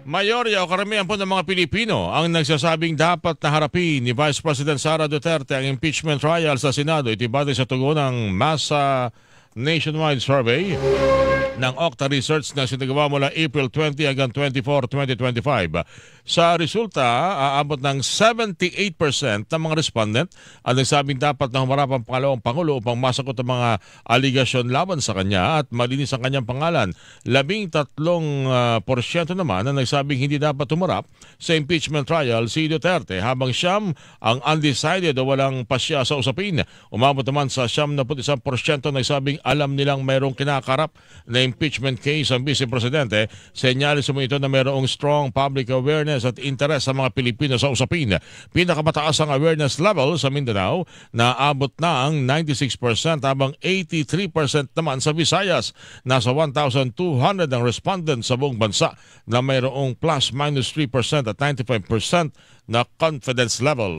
Mayorya o karamihan po ng mga Pilipino ang nagsasabing dapat na harapin ni Vice President Sara Duterte ang impeachment trial sa Senado. Ito batay sa tugon ng masa nationwide survey ng Octa Research na sinagawa mula April 20 hanggang 24, 2025. Sa resulta, aabot ng 78% ng mga respondent ang nagsabing dapat na humarap ang pangalawang Pangulo upang masagot ang mga aligasyon laban sa kanya at malinis ang kanyang pangalan. 13% naman ang nagsabing hindi dapat humarap sa impeachment trial si Duterte, habang siyam ang undecided o walang pasya sa usapin. Umabot naman sa 71% nagsabing alam nilang mayroong kinakarap na impeachment case ang Vice Presidente. Senyales mo ito na mayroong strong public awareness at interes sa mga Pilipino sa usapin. Pinakamataas ang awareness level sa Mindanao na abot na ang 96%, habang 83% naman sa Visayas. Nasa 1,200 ang respondents sa buong bansa na mayroong plus minus 3% at 95% na confidence level.